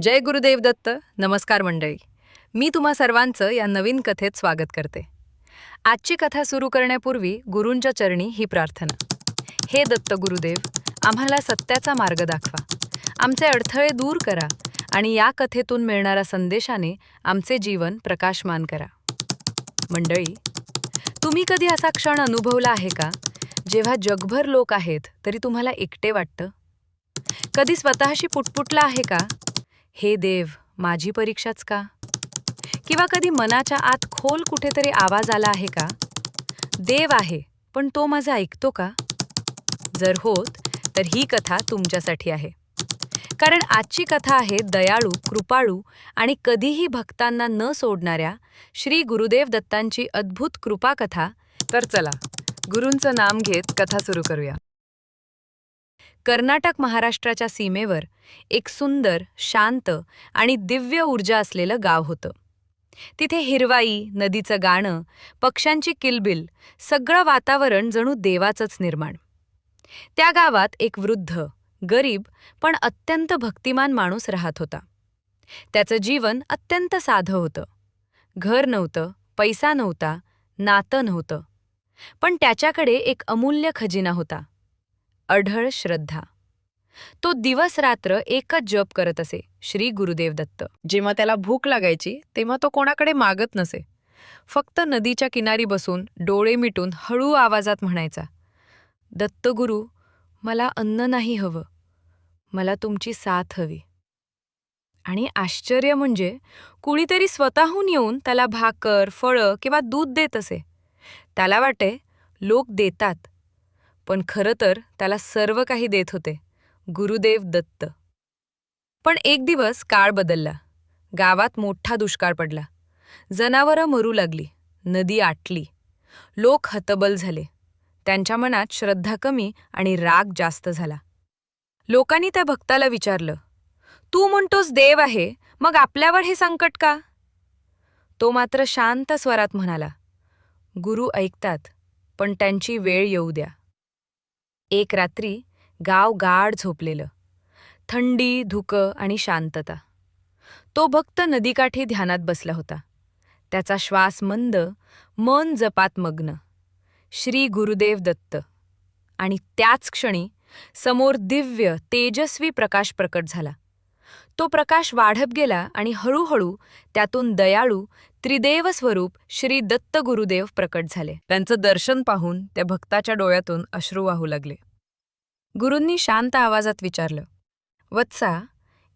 जय गुरुदेव दत्त. नमस्कार मंडळी. मी तुम्हा सर्वांचं या नवीन कथेत स्वागत करते. आजची कथा सुरू करण्यापूर्वी गुरूंच्या चरणी ही प्रार्थना. हे दत्त गुरुदेव, आम्हाला सत्याचा मार्ग दाखवा, आमचे अडथळे दूर करा आणि या कथेतून मिळणाऱ्या संदेशाने आमचे जीवन प्रकाशमान करा. मंडळी, तुम्ही कधी असा क्षण अनुभवला आहे का जेव्हा जगभर लोक आहेत तरी तुम्हाला एकटे वाटतं? कधी स्वतःशी पुटपुटला आहे का, हे देव, माझी परीक्षाच का? किंवा कधी मनाच्या आत खोल कुठेतरी आवाज आला आहे का, देव आहे पण तो माझा ऐकतो का? जर होत तर ही कथा तुमच्यासाठी आहे. कारण आजची कथा आहे दयाळू, कृपाळू आणि कधीही भक्तांना न सोडणाऱ्या श्री गुरुदेव दत्तांची अद्भुत कृपा कथा. तर चला, गुरूंचं नाम घेत कथा सुरू करूया. कर्नाटक महाराष्ट्राच्या सीमेवर एक सुंदर, शांत आणि दिव्य ऊर्जा असलेलं गाव होतं. तिथे हिरवाई, नदीचं गाणं, पक्ष्यांची किलबिल, सगळं वातावरण जणू देवाचंच निर्माण. त्या गावात एक वृद्ध, गरीब पण अत्यंत भक्तिमान माणूस राहत होता. त्याचं जीवन अत्यंत साधं होतं. घर नव्हतं, पैसा नव्हता, नातं नव्हतं. पण त्याच्याकडे एक अमूल्य खजिना होता, अढळ श्रद्धा. तो दिवस रात्र एकच जप करत असे, श्री गुरुदेव दत्त. जेव्हा त्याला भूक लागायची तेव्हा तो कोणाकडे मागत नसे. फक्त नदीच्या किनारी बसून डोळे मिटून हळू आवाजात म्हणायचा, दत्तगुरु, मला अन्न नाही हवं, मला तुमची साथ हवी. आणि आश्चर्य म्हणजे कुणीतरी स्वतःहून येऊन त्याला भाकर, फळं किंवा दूध देत असे. त्याला वाटे, लोक देतात, पण खरं तर त्याला सर्व काही देत होते गुरुदेव दत्त. पण एक दिवस काळ बदलला. गावात मोठा दुष्काळ पडला. जनावरं मरू लागली, नदी आटली. लोक हतबल झाले. त्यांच्या मनात श्रद्धा कमी आणि राग जास्त झाला. लोकांनी त्या भक्ताला विचारलं, तू म्हणतोस देव आहे, मग आपल्यावर हे संकट का? तो मात्र शांत स्वरात म्हणाला, गुरु ऐकतात, पण त्यांची वेळ येऊ द्या. एक रात्री गाव गाढ झोपलेलं. थंडी, धुकं आणि शांतता. तो भक्त नदीकाठी ध्यानात बसला होता. त्याचा श्वास मंद, मन जपात मग्न. श्री गुरुदेव दत्त. आणि त्याच क्षणी समोर दिव्य, तेजस्वी प्रकाश प्रकट झाला. तो प्रकाश वाढत गेला आणि हळूहळू त्यातून दयाळू, त्रिदेव स्वरूप श्री दत्त गुरुदेव प्रकट झाले. त्यांचं दर्शन पाहून त्या भक्ताच्या डोळ्यातून अश्रू वाहू लागले. गुरूंनी शांत आवाजात विचारलं, वत्सा,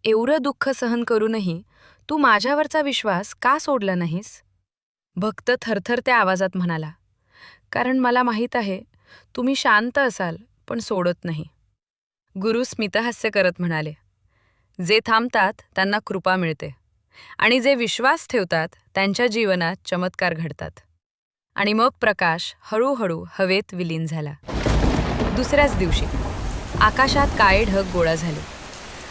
एवढं दुःख सहन करूनही तू माझ्यावरचा विश्वास का सोडला नाहीस? भक्त थरथरत्या आवाजात म्हणाला, कारण मला माहीत आहे तुम्ही शांत असाल पण सोडत नाही. गुरु स्मितहास्य करत म्हणाले, जे थांबतात त्यांना कृपा मिळते आणि जे विश्वास ठेवतात त्यांच्या जीवनात चमत्कार घडतात. आणि मग प्रकाश हळूहळू हवेत विलीन झाला. दुसऱ्याच दिवशी आकाशात काळे ढग गोळा झाले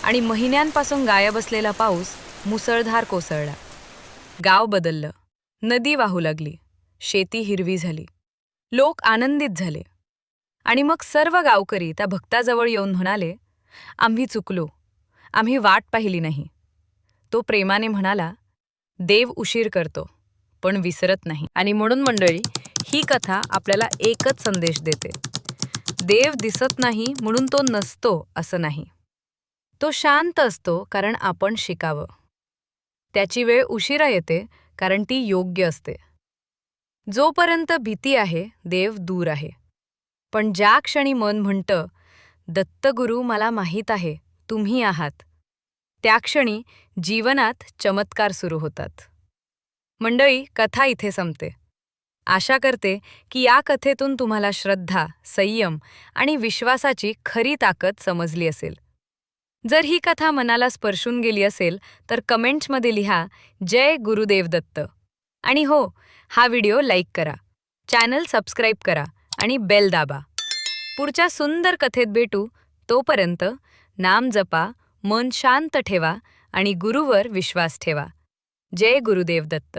आणि महिन्यांपासून गायब असलेला पाऊस मुसळधार कोसळला. गाव बदललं. नदी वाहू लागली. शेती हिरवी झाली. लोक आनंदित झाले. आणि मग सर्व गावकरी त्या भक्ताजवळ येऊन म्हणाले, आम्ही चुकलो, आम्ही वाट पाहिली नाही. तो प्रेमाने म्हणाला, देव उशीर करतो पण विसरत नाही. आणि म्हणून मंडळी, ही कथा आपल्याला एकच संदेश देते, देव दिसत नाही म्हणून तो नसतो असं नाही. तो शांत असतो कारण आपण शिकावं. त्याची वेळ उशिरा येते कारण ती योग्य असते. जोपर्यंत भीती आहे देव दूर आहे. पण ज्या क्षणी मन म्हणतं, दत्तगुरु मला माहीत आहे तुम्ही आहात, त्या क्षणी जीवनात चमत्कार सुरू होतात. मंडळी, कथा इथे संपते. आशा करते की या कथेतून तुम्हाला श्रद्धा, संयम आणि विश्वासाची खरी ताकद समजली असेल. जर ही कथा मनाला स्पर्शून गेली असेल तर कमेंट्समध्ये लिहा, जय गुरुदेव दत्त. आणि हो, हा व्हिडिओ लाईक करा, चॅनल सबस्क्राईब करा आणि बेल दाबा. पुढच्या सुंदर कथेत भेटू. तोपर्यंत नाम जपा, मन शांत ठेवा आणि गुरुवर विश्वास ठेवा. जय गुरुदेव दत्त.